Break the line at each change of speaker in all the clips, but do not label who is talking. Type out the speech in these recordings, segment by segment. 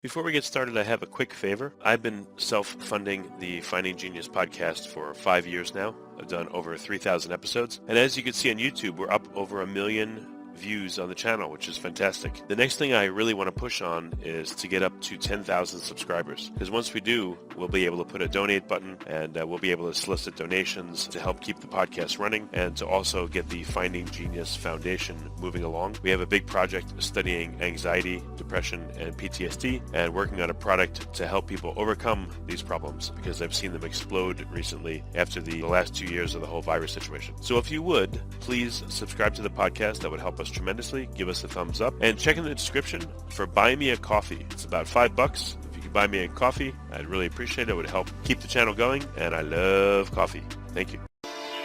Before we get started, I have a quick favor. I've been self-funding the Finding Genius podcast for 5 years now. I've done over 3,000 episodes. And as you can see on YouTube, we're up over 1 million views on the channel, which is fantastic. The next thing I really want to push on is to get up to 10,000 subscribers. Because once we do, we'll be able to put a donate button and we'll be able to solicit donations to help keep the podcast running and to also get the Finding Genius Foundation moving along. We have a big project studying anxiety, depression, and PTSD and working on a product to help people overcome these problems because I've seen them explode recently after the last 2 years of the whole virus situation. So if you would, please subscribe to the podcast. That would help us tremendously. Give us a thumbs up and check in the description for Buy Me a Coffee. It's about $5. If you could buy me a coffee, I'd really appreciate it. It would help keep the channel going, and I love coffee. Thank you.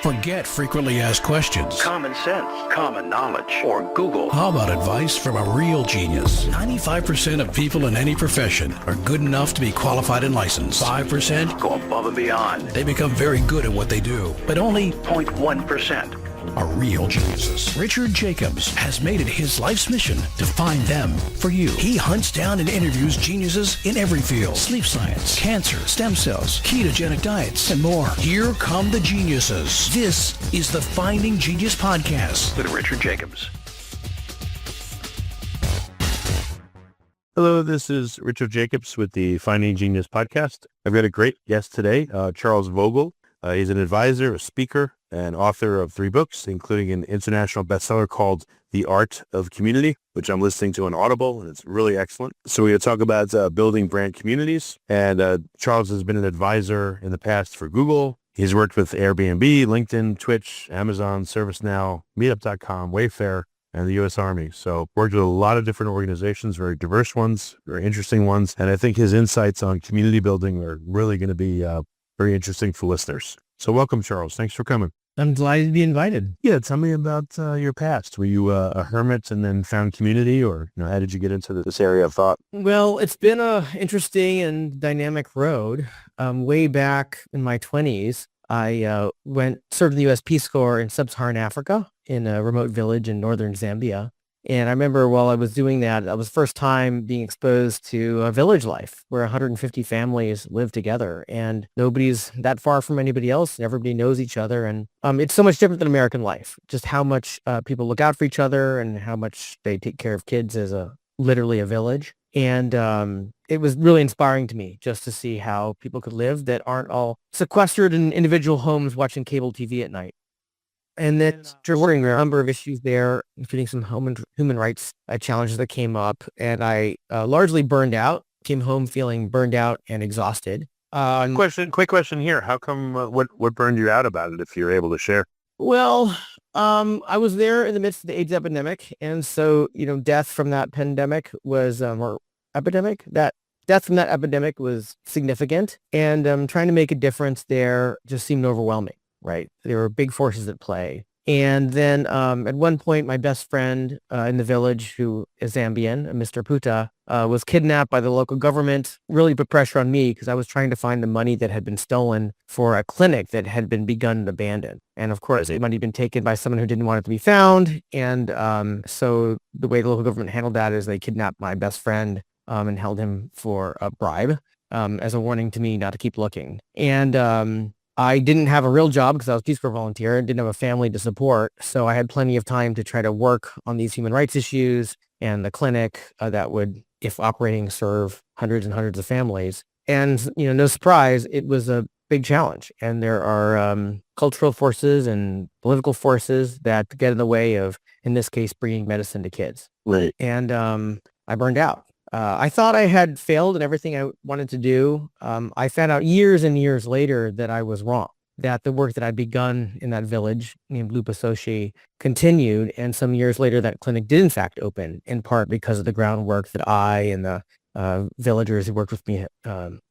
Forget frequently asked questions.
Common sense, common knowledge, or Google.
How about advice from a real genius? 95% of people in any profession are good enough to be qualified and licensed. 5%
Go above and beyond.
they become very good at what they do, but only
0.1%.
are real geniuses. Richard Jacobs has made it his life's mission to find them for you. He hunts down and interviews geniuses in every field: sleep science, cancer, stem cells, ketogenic diets, and more. Here come the geniuses. This is the Finding Genius Podcast
With Richard Jacobs.
Hello, this is Richard Jacobs with the Finding Genius Podcast. I've got a great guest today, Charles Vogl. He's an advisor, a speaker, and author of 3 books, including an international bestseller called The Art of Community, which I'm listening to on Audible, and it's really excellent. So we're going to talk about building brand communities. And Charles has been an advisor in the past for Google. He's worked with Airbnb, LinkedIn, Twitch, Amazon, ServiceNow, Meetup.com, Wayfair, and the U.S. Army. So worked with a lot of different organizations, very diverse ones, very interesting ones. And I think his insights on community building are really going to be very interesting for listeners. So welcome, Charles. Thanks for coming.
I'm delighted to be invited.
Yeah, tell me about your past. Were you a hermit and then found community, or how did you get into this area of thought?
Well, it's been a interesting and dynamic road. Way back in my 20s, I served in the U.S. Peace Corps in sub-Saharan Africa in a remote village in northern Zambia. And I remember while I was doing that, that was the first time being exposed to a village life where 150 families live together and nobody's that far from anybody else. And everybody knows each other. And it's so much different than American life, just how much people look out for each other and how much they take care of kids as literally a village. And it was really inspiring to me just to see how people could live that aren't all sequestered in individual homes watching cable TV at night. And then after working a number of issues there, including some human rights challenges that came up, and I largely burned out, came home feeling burned out and exhausted.
Quick question here. How come, what burned you out about it, if you're able to share?
Well, I was there in the midst of the AIDS epidemic. And so, death from that pandemic was, or epidemic, that death from that epidemic was significant. And trying to make a difference there just seemed overwhelming. Right. There were big forces at play. And then at one point, my best friend in the village, who is Zambian, Mr. Puta, was kidnapped by the local government, really put pressure on me because I was trying to find the money that had been stolen for a clinic that had been begun and abandoned. And of course, the money had been taken by someone who didn't want it to be found. And so the way the local government handled that is they kidnapped my best friend and held him for a bribe as a warning to me not to keep looking. And I didn't have a real job because I was a Peace Corps volunteer and didn't have a family to support. So I had plenty of time to try to work on these human rights issues and the clinic that would, if operating, serve hundreds and hundreds of families. And, no surprise, it was a big challenge. And there are cultural forces and political forces that get in the way of, in this case, bringing medicine to kids.
Right.
And I burned out. I thought I had failed in everything I wanted to do. I found out years and years later that I was wrong, that the work that I'd begun in that village named Lupa Sochi continued. And some years later, that clinic did in fact open, in part because of the groundwork that I and the villagers who worked with me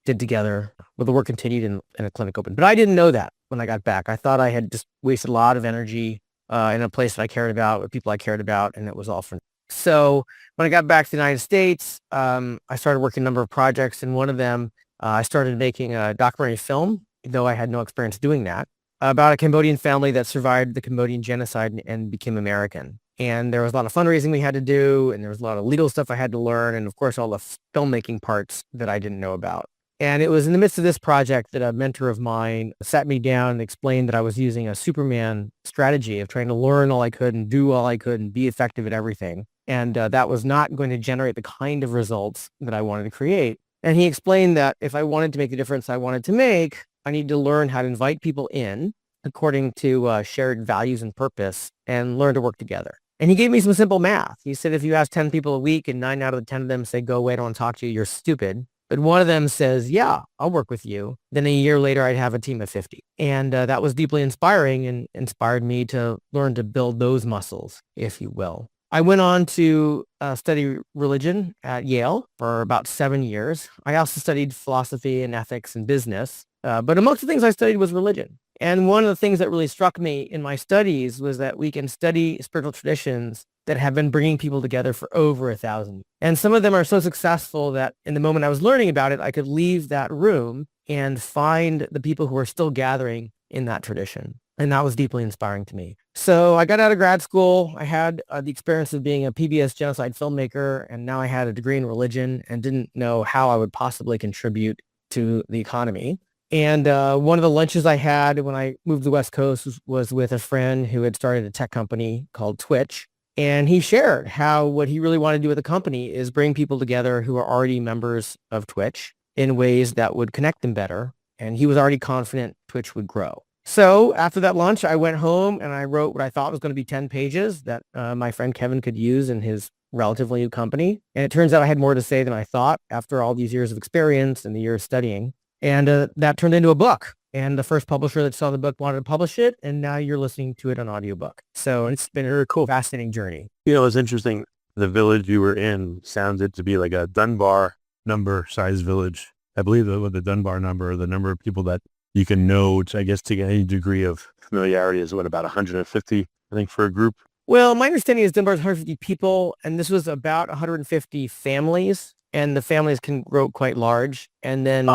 did together. Well, the work continued and a clinic opened. But I didn't know that when I got back. I thought I had just wasted a lot of energy in a place that I cared about, with people I cared about, and it was all for. So when I got back to the United States, I started working a number of projects. And one of them, I started making a documentary film, though I had no experience doing that, about a Cambodian family that survived the Cambodian genocide and became American. And there was a lot of fundraising we had to do, and there was a lot of legal stuff I had to learn, and of course all the filmmaking parts that I didn't know about. And it was in the midst of this project that a mentor of mine sat me down and explained that I was using a Superman strategy of trying to learn all I could and do all I could and be effective at everything. And that was not going to generate the kind of results that I wanted to create. And he explained that if I wanted to make the difference I wanted to make, I need to learn how to invite people in according to shared values and purpose and learn to work together. And he gave me some simple math. He said, if you ask 10 people a week and 9 out of the 10 of them say, go away, I don't want to talk to you, you're stupid. But one of them says, yeah, I'll work with you. Then a year later, I'd have a team of 50. And that was deeply inspiring and inspired me to learn to build those muscles, if you will. I went on to study religion at Yale for about 7 years. I also studied philosophy and ethics and business. But amongst the things I studied was religion. And one of the things that really struck me in my studies was that we can study spiritual traditions that have been bringing people together for over 1,000 years. And some of them are so successful that in the moment I was learning about it, I could leave that room and find the people who are still gathering in that tradition. And that was deeply inspiring to me. So I got out of grad school. I had the experience of being a PBS genocide filmmaker, and now I had a degree in religion and didn't know how I would possibly contribute to the economy. And one of the lunches I had when I moved to the West Coast was with a friend who had started a tech company called Twitch. And he shared how what he really wanted to do with the company is bring people together who are already members of Twitch in ways that would connect them better. And he was already confident Twitch would grow. So after that lunch, I went home and I wrote what I thought was going to be 10 pages that my friend Kevin could use in his relatively new company. And it turns out I had more to say than I thought after all these years of experience and the years studying. And that turned into a book. And the first publisher that saw the book wanted to publish it. And now you're listening to it on audiobook. So it's been a really cool, fascinating journey.
It's interesting. The village you were in sounded to be like a Dunbar number size village. I believe that with the Dunbar number, the number of people that you can know, I guess, to get any degree of familiarity is about 150, I think, for a group.
Well, my understanding is Dunbar's 150 people, and this was about 150 families, and the families can grow quite large. And then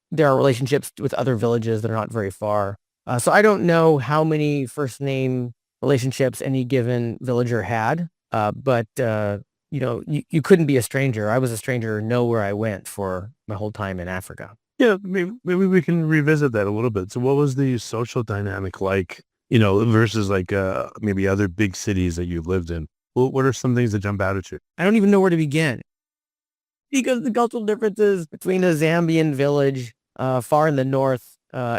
there are relationships with other villages that are not very far. So I don't know how many first name relationships any given villager had, but you couldn't be a stranger. I was a stranger nowhere I went for my whole time in Africa.
Yeah, maybe we can revisit that a little bit. So what was the social dynamic like, versus like maybe other big cities that you've lived in? What are some things that jump out at you?
I don't even know where to begin because the cultural differences between a Zambian village far in the north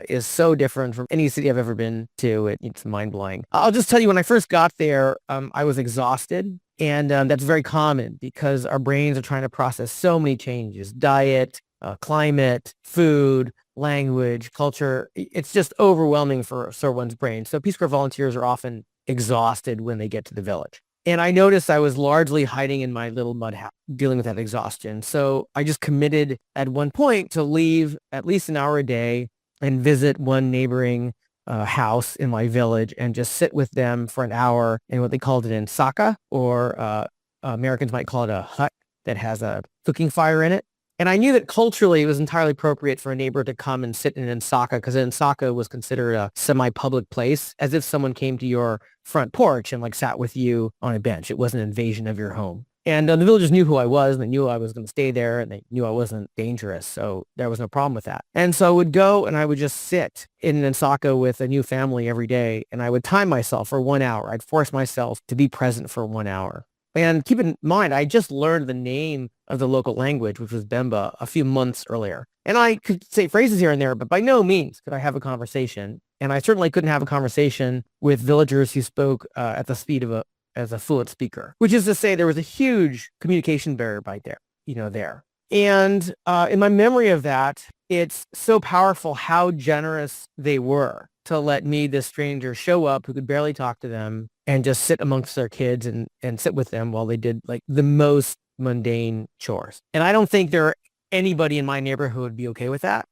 is so different from any city I've ever been to. It's mind-blowing. I'll just tell you, when I first got there, I was exhausted. And that's very common because our brains are trying to process so many changes: diet, climate, food, language, culture. It's just overwhelming for one's brain. So Peace Corps volunteers are often exhausted when they get to the village. And I noticed I was largely hiding in my little mud house, dealing with that exhaustion. So I just committed at one point to leave at least an hour a day and visit one neighboring house in my village and just sit with them for an hour in what they called an nsaka, or Americans might call it a hut that has a cooking fire in it. And I knew that culturally it was entirely appropriate for a neighbor to come and sit in an nsaka, because an nsaka was considered a semi-public place, as if someone came to your front porch and sat with you on a bench. It wasn't an invasion of your home. And the villagers knew who I was, and they knew I was going to stay there, and they knew I wasn't dangerous. So there was no problem with that. And so I would go and I would just sit in an nsaka with a new family every day, and I would time myself for 1 hour. I'd force myself to be present for 1 hour. And keep in mind, I just learned the name of the local language, which was Bemba, a few months earlier. And I could say phrases here and there, but by no means could I have a conversation. And I certainly couldn't have a conversation with villagers who spoke at the speed of as a fluent speaker, which is to say there was a huge communication barrier right there, And in my memory of that, it's so powerful how generous they were to let me, this stranger, show up who could barely talk to them and just sit amongst their kids and sit with them while they did the most mundane chores. And I don't think there anybody in my neighborhood who would be okay with that.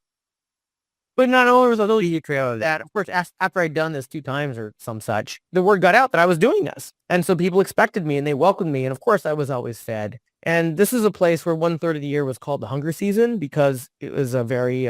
But not only was I totally creative of that, of course, after I'd done this 2 times or some such, the word got out that I was doing this. And so people expected me and they welcomed me. And of course, I was always fed. And this is a place where 1/3 of the year was called the hunger season, because it was a very,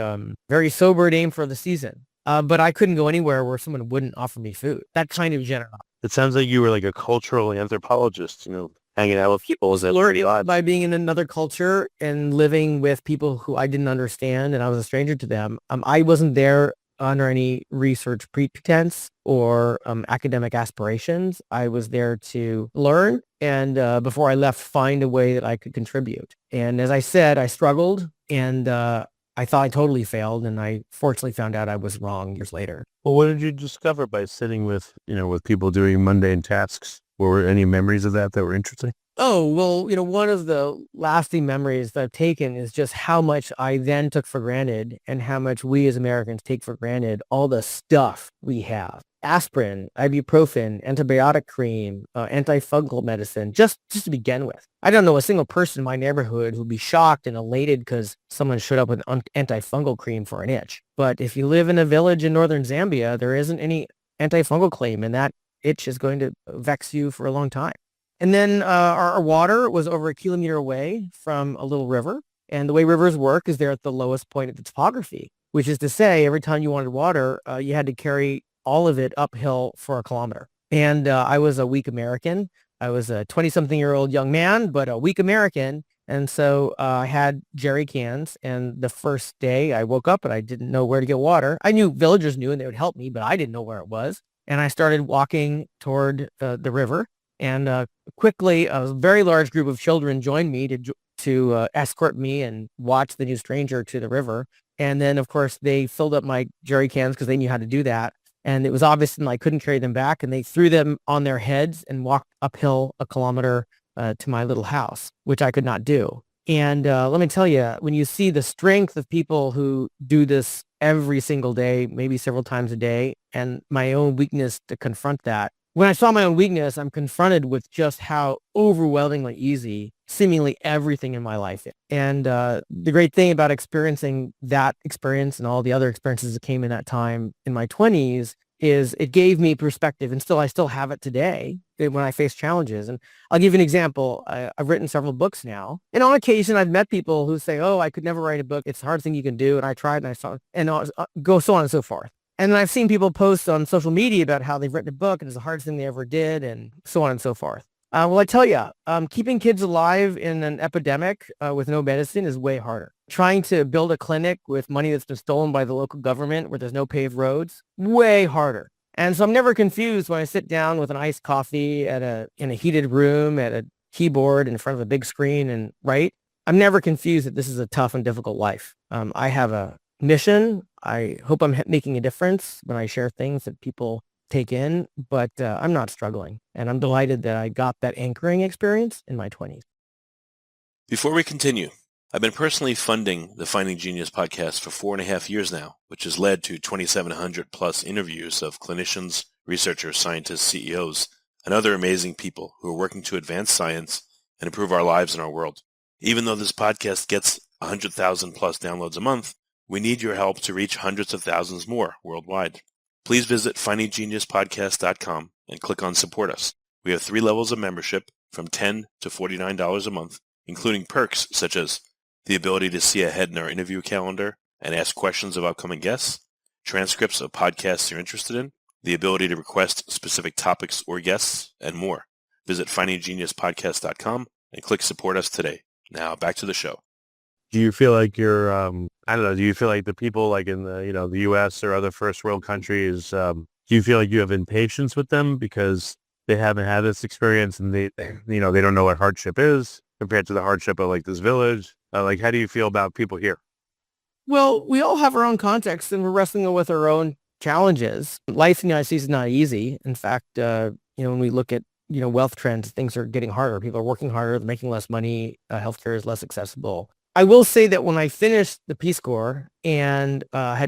very sober name for the season. but I couldn't go anywhere where someone wouldn't offer me food. That kind of generosity.
It sounds like you were like a cultural anthropologist, hanging out with people. Is that
Learned a lot by being in another culture and living with people who I didn't understand, and I was a stranger to them. I wasn't there under any research pretense or academic aspirations. I was there to learn and before I left, find a way that I could contribute. And as I said, I struggled and I thought I totally failed, and I fortunately found out I was wrong years later.
Well, what did you discover by sitting with, with people doing mundane tasks? Were there any memories of that were interesting?
Oh, well, one of the lasting memories that I've taken is just how much I then took for granted and how much we as Americans take for granted all the stuff we have. Aspirin, ibuprofen, antibiotic cream, antifungal medicine, just to begin with. I don't know a single person in my neighborhood who'd be shocked and elated because someone showed up with antifungal cream for an itch. But if you live in a village in northern Zambia, there isn't any antifungal cream, and that itch is going to vex you for a long time. And then our water was over a kilometer away from a little river. And the way rivers work is they're at the lowest point of the topography, which is to say every time you wanted water, you had to carry all of it uphill for a kilometer. And I was a weak American. I was a 20-something-year-old young man, but a weak American. And so I had jerry cans. And the first day I woke up and I didn't know where to get water. I knew villagers knew and they would help me, but I didn't know where it was. And I started walking toward the river. And quickly, a very large group of children joined me to escort me and watch the new stranger to the river. And then, of course, they filled up my jerry cans because they knew how to do that. And it was obvious that I couldn't carry them back. And they threw them on their heads and walked uphill a kilometer to my little house, which I could not do. And let me tell you, when you see the strength of people who do this every single day, maybe several times a day, and my own weakness to confront that, when I saw my own weakness, I'm confronted with just how overwhelmingly easy seemingly everything in my life is. And the great thing about experiencing that experience and all the other experiences that came in that time in my 20s is it gave me perspective, and I still have it today when I face challenges. And I'll give you an example. I've written several books now, and on occasion I've met people who say, "Oh, I could never write a book. It's the hardest thing you can do." And I tried, and I saw, and go so on and so forth. And then I've seen people post on social media about how they've written a book and it's the hardest thing they ever did, and so on and so forth. Well, I tell you, keeping kids alive in an epidemic with no medicine is way harder. Trying to build a clinic with money that's been stolen by the local government where there's no paved roads, way harder. And so I'm never confused when I sit down with an iced coffee in a heated room at a keyboard in front of a big screen and write. I'm never confused that this is a tough and difficult life. I have a mission. I hope I'm making a difference when I share things that people take in, but I'm not struggling. And I'm delighted that I got that anchoring experience in my 20s.
Before we continue, I've been personally funding the Finding Genius podcast for 4.5 years now, which has led to 2,700 plus interviews of clinicians, researchers, scientists, CEOs, and other amazing people who are working to advance science and improve our lives and our world. Even though this podcast gets 100,000 plus downloads a month, we need your help to reach hundreds of thousands more worldwide. Please visit findinggeniuspodcast.com and click on Support Us. We have 3 levels of membership from $10 to $49 a month, including perks such as the ability to see ahead in our interview calendar and ask questions of upcoming guests, transcripts of podcasts you're interested in, the ability to request specific topics or guests, and more. Visit findinggeniuspodcast.com and click Support Us today. Now back to the show.
Do you feel like you're, do you feel like the people like in the, the U.S. or other first world countries, do you feel like you have impatience with them because they haven't had this experience and they don't know what hardship is compared to the hardship of like this village? Like, how do you feel about people here?
Well, we all have our own context and we're wrestling with our own challenges. Life in the United States is not easy. In fact, when we look at, wealth trends, things are getting harder. People are working harder, making less money. Healthcare is less accessible. I will say that when I finished the Peace Corps and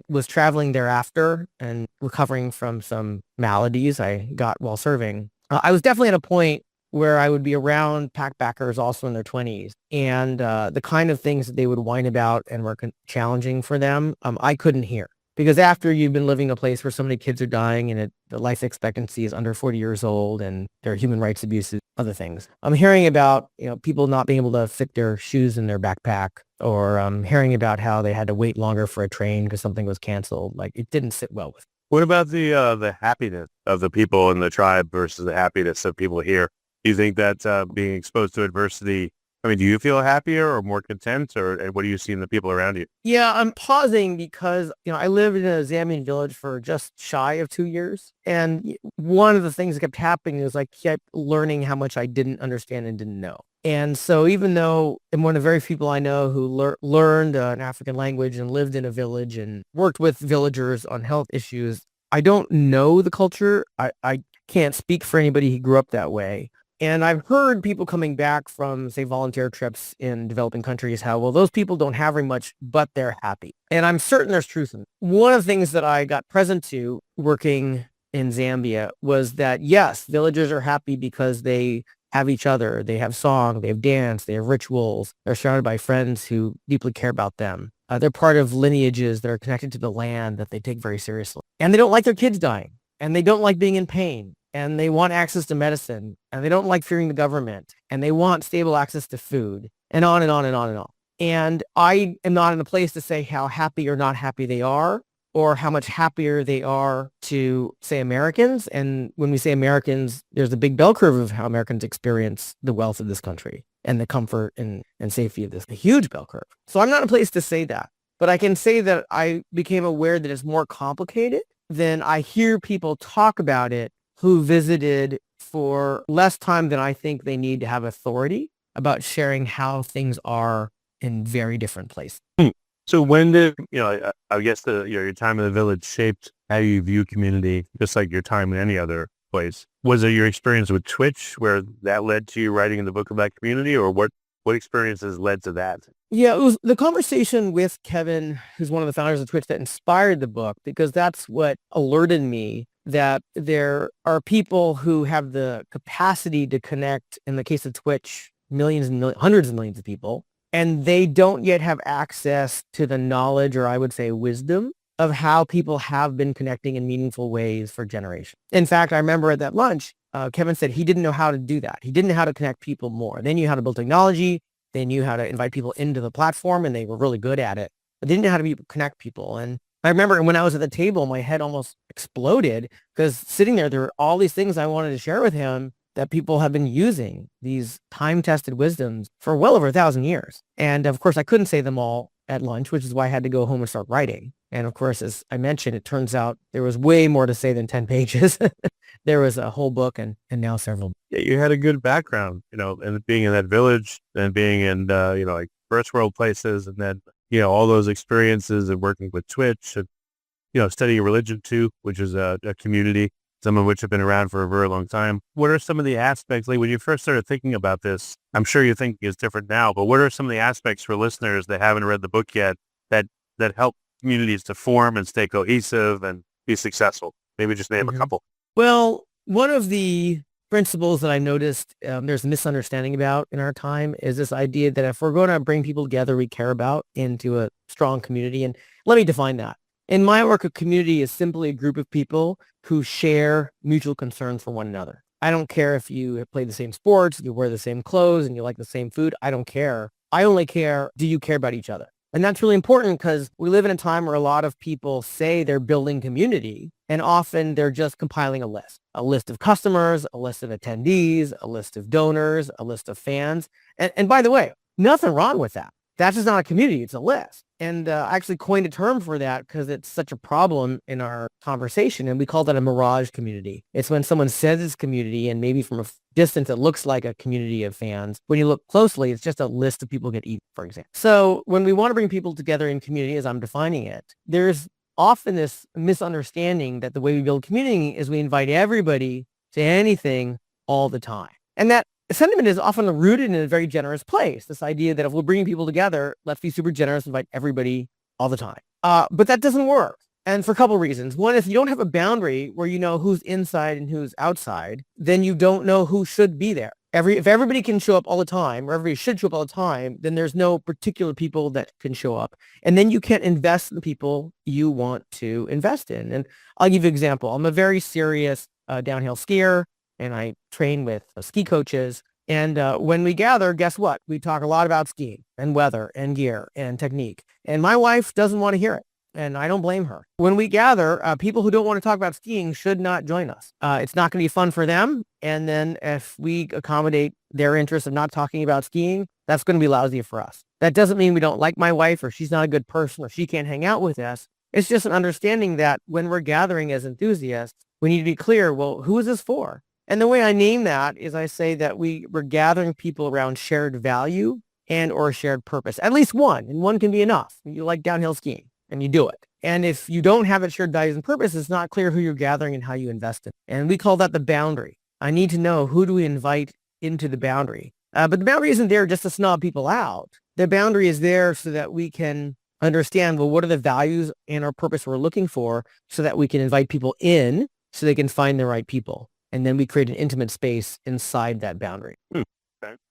was traveling thereafter and recovering from some maladies I got while serving, I was definitely at a point where I would be around packbackers also in their 20s. And the kind of things that they would whine about and were challenging for them, I couldn't hear. Because after you've been living in a place where so many kids are dying and the life expectancy is under 40 years old and there are human rights abuses, other things. I'm hearing about, people not being able to fit their shoes in their backpack, or I'm hearing about how they had to wait longer for a train because something was canceled. Like, it didn't sit well with me.
What about the happiness of the people in the tribe versus the happiness of people here? Do you think that being exposed to adversity, do you feel happier or more content, and what do you see in the people around you?
Yeah, I'm pausing because, I lived in a Zambian village for just shy of 2 years. And one of the things that kept happening is I kept learning how much I didn't understand and didn't know. And so even though I'm one of the very few people I know who learned an African language and lived in a village and worked with villagers on health issues, I don't know the culture. I can't speak for anybody who grew up that way. And I've heard people coming back from, say, volunteer trips in developing countries, how, well, those people don't have very much, but they're happy. And I'm certain there's truth in it. One of the things that I got present to working in Zambia was that, yes, villagers are happy because they have each other. They have song, they have dance, they have rituals. They're surrounded by friends who deeply care about them. They're part of lineages that are connected to the land that they take very seriously. And they don't like their kids dying. And they don't like being in pain. And they want access to medicine, and they don't like fearing the government, and they want stable access to food, and on and on and on and on. And I am not in a place to say how happy or not happy they are, or how much happier they are to, say, Americans. And when we say Americans, there's a big bell curve of how Americans experience the wealth of this country and the comfort and safety of this, a huge bell curve. So I'm not in a place to say that, but I can say that I became aware that it's more complicated than I hear people talk about it who visited for less time than I think they need to have authority about sharing how things are in very different places.
So when did, I guess your time in the village shaped how you view community, just like your time in any other place? Was it your experience with Twitch where that led to you writing in the book about community, or what experiences led to that?
Yeah, it was the conversation with Kevin, who's one of the founders of Twitch, that inspired the book, because that's what alerted me that there are people who have the capacity to connect, in the case of Twitch, millions and hundreds of millions of people, and they don't yet have access to the knowledge, or I would say wisdom, of how people have been connecting in meaningful ways for generations. In fact, I remember at that lunch, Kevin said he didn't know how to do that. He didn't know how to connect people more. They knew how to build technology. They knew how to invite people into the platform, and they were really good at it. But they didn't know how to connect people. And I remember when I was at the table, my head almost exploded, because sitting there were all these things I wanted to share with him that people have been using, these time-tested wisdoms, for well over 1,000 years. And of course, I couldn't say them all at lunch, which is why I had to go home and start writing. And of course, as I mentioned, it turns out there was way more to say than 10 pages. There was a whole book and now several.
Yeah, you had a good background, and being in that village and being in, like first world places, and then, all those experiences and working with Twitch and, studying religion too, which is a community, some of which have been around for a very long time. What are some of the aspects, like when you first started thinking about this, I'm sure your thinking is different now, but what are some of the aspects for listeners that haven't read the book yet that help communities to form and stay cohesive and be successful? Maybe just name a couple.
Well, one of the principles that I noticed there's a misunderstanding about in our time is this idea that if we're going to bring people together we care about into a strong community. And let me define that. In my work, a community is simply a group of people who share mutual concerns for one another. I don't care if you play the same sports, you wear the same clothes, and you like the same food. I don't care. I only care, do you care about each other? And that's really important, because we live in a time where a lot of people say they're building community, and often they're just compiling a list of customers, a list of attendees, a list of donors, a list of fans. And by the way, nothing wrong with that. That's just not a community. It's a list. And I actually coined a term for that because it's such a problem in our conversation. And we call that a mirage community. It's when someone says it's community, and maybe from a distance it looks like a community of fans. When you look closely, it's just a list of people get eaten, for example. So when we want to bring people together in community, as I'm defining it, there's often this misunderstanding that the way we build community is we invite everybody to anything all the time. And that sentiment is often rooted in a very generous place. This idea that if we're bringing people together, let's be super generous, invite everybody all the time. But that doesn't work. And for a couple of reasons. One, if you don't have a boundary where you know who's inside and who's outside, then you don't know who should be there. If everybody can show up all the time, or everybody should show up all the time, then there's no particular people that can show up. And then you can't invest in the people you want to invest in. And I'll give you an example. I'm a very serious downhill skier, and I train with ski coaches. And when we gather, guess what? We talk a lot about skiing and weather and gear and technique. And my wife doesn't want to hear it. And I don't blame her. When we gather, people who don't want to talk about skiing should not join us. It's not going to be fun for them. And then if we accommodate their interest of not talking about skiing, that's going to be lousy for us. That doesn't mean we don't like my wife or she's not a good person or she can't hang out with us. It's just an understanding that when we're gathering as enthusiasts, we need to be clear, well, who is this for? And the way I name that is I say that we're gathering people around shared value and or shared purpose. At least one, and one can be enough. You like downhill skiing. And you do it. And if you don't have it shared values and purpose, it's not clear who you're gathering and how you invest in. And we call that the boundary. I need to know, who do we invite into the boundary? But the boundary isn't there just to snob people out. The boundary is there so that we can understand, well, what are the values and our purpose we're looking for, so that we can invite people in so they can find the right people. And then we create an intimate space inside that boundary.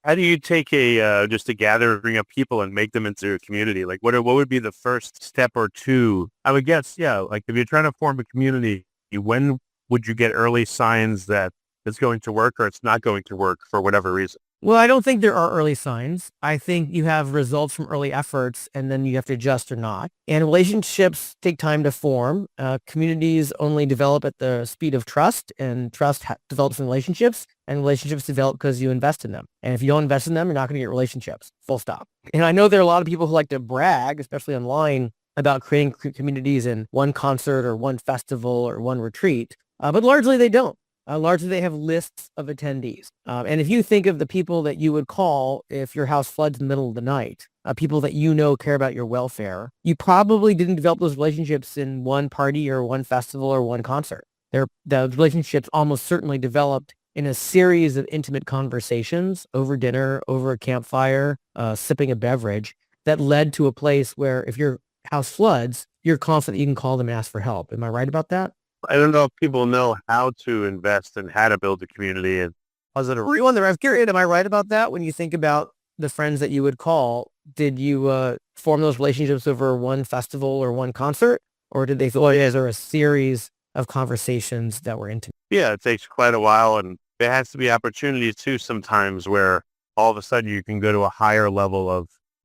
How do you take just a gathering of people and make them into a community? Like what would be the first step or two? I would guess, like if you're trying to form a community, when would you get early signs that it's going to work or it's not going to work for whatever reason?
Well, I don't think there are early signs. I think you have results from early efforts and then you have to adjust or not. And relationships take time to form. Communities only develop at the speed of trust, and trust develops in relationships, and relationships develop because you invest in them. And if you don't invest in them, you're not going to get relationships. Full stop. And I know there are a lot of people who like to brag, especially online, about creating communities in one concert or one festival or one retreat, but largely they don't. Largely, they have lists of attendees. And if you think of the people that you would call if your house floods in the middle of the night, people that you know care about your welfare, you probably didn't develop those relationships in one party or one festival or one concert. The relationships almost certainly developed in a series of intimate conversations over dinner, over a campfire, sipping a beverage, that led to a place where if your house floods, you're confident you can call them and ask for help. Am I right about that?
I don't know if people know how to invest and how to build a community. And was it
everyone there? I'm curious. Am I right about that? When you think about the friends that you would call, did you form those relationships over one festival or one concert? Or did they, is there a series of conversations that were intimate?
Yeah, it takes quite a while. And there has to be opportunities too sometimes where all of a sudden you can go to a higher level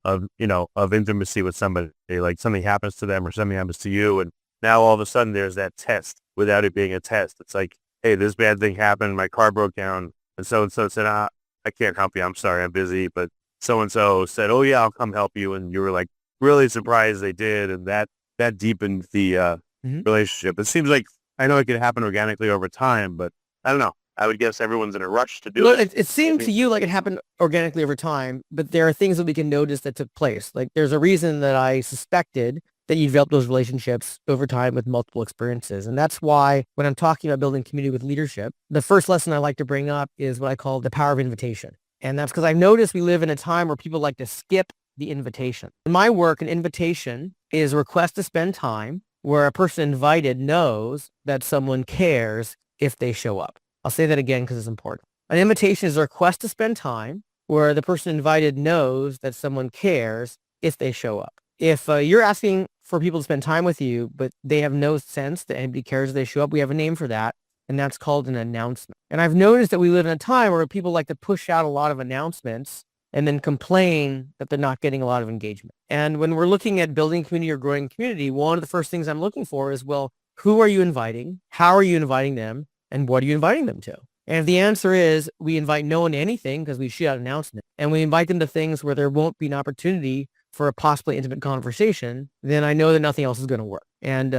of intimacy with somebody. Like something happens to them or something happens to you. And now all of a sudden there's that test without it being a test. It's like, hey, this bad thing happened. My car broke down. And so-and-so said, I can't help you. I'm sorry. I'm busy. But so-and-so said, oh yeah, I'll come help you. And you were like really surprised they did. And that deepened the relationship. It seems like, I know it could happen organically over time, but I don't know. I would guess everyone's in a rush to do it.
It seemed to you like it happened organically over time, but there are things that we can notice that took place. Like there's a reason that I suspected that you develop those relationships over time with multiple experiences. And that's why when I'm talking about building community with leadership, the first lesson I like to bring up is what I call the power of invitation. And that's because I've noticed we live in a time where people like to skip the invitation. In my work, an invitation is a request to spend time where a person invited knows that someone cares if they show up. I'll say that again because it's important. An invitation is a request to spend time where the person invited knows that someone cares if they show up. If you're asking for people to spend time with you, but they have no sense that anybody cares if they show up, we have a name for that, and that's called an announcement. And I've noticed that we live in a time where people like to push out a lot of announcements and then complain that they're not getting a lot of engagement. And when we're looking at building community or growing community, one of the first things I'm looking for is, well, who are you inviting? How are you inviting them? And what are you inviting them to? And if the answer is we invite no one to anything because we shoot out an announcement, and we invite them to things where there won't be an opportunity for a possibly intimate conversation, then I know that nothing else is going to work. And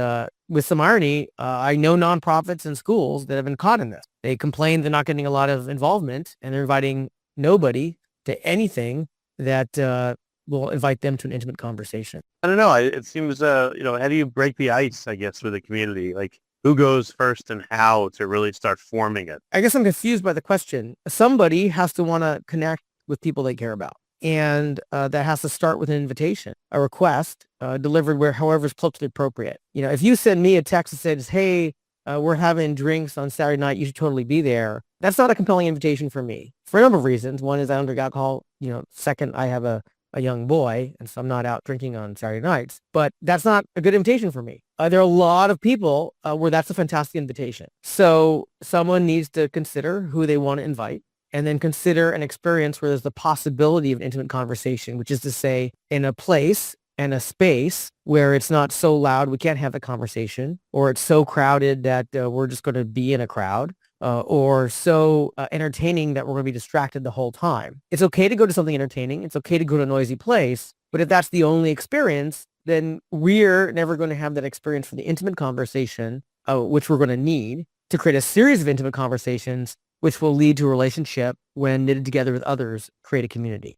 with some irony, I know nonprofits and schools that have been caught in this. They complain they're not getting a lot of involvement, and they're inviting nobody to anything that will invite them to an intimate conversation.
I don't know. It seems, how do you break the ice, I guess, with a community? Like, who goes first and how to really start forming it?
I guess I'm confused by the question. Somebody has to want to connect with people they care about. And that has to start with an invitation, a request delivered where however is culturally appropriate. If you send me a text that says, hey, we're having drinks on Saturday night, you should totally be there. That's not a compelling invitation for me for a number of reasons. One is I don't drink alcohol. Second, I have a young boy, and so I'm not out drinking on Saturday nights. But that's not a good invitation for me. There are a lot of people where that's a fantastic invitation. So someone needs to consider who they want to invite, and then consider an experience where there's the possibility of an intimate conversation, which is to say in a place and a space where it's not so loud we can't have the conversation, or it's so crowded that we're just going to be in a crowd, or so entertaining that we're going to be distracted the whole time. It's okay to go to something entertaining. It's okay to go to a noisy place. But if that's the only experience, then we're never going to have that experience for the intimate conversation, which we're going to need to create a series of intimate conversations, which will lead to a relationship when knitted together with others, create a community.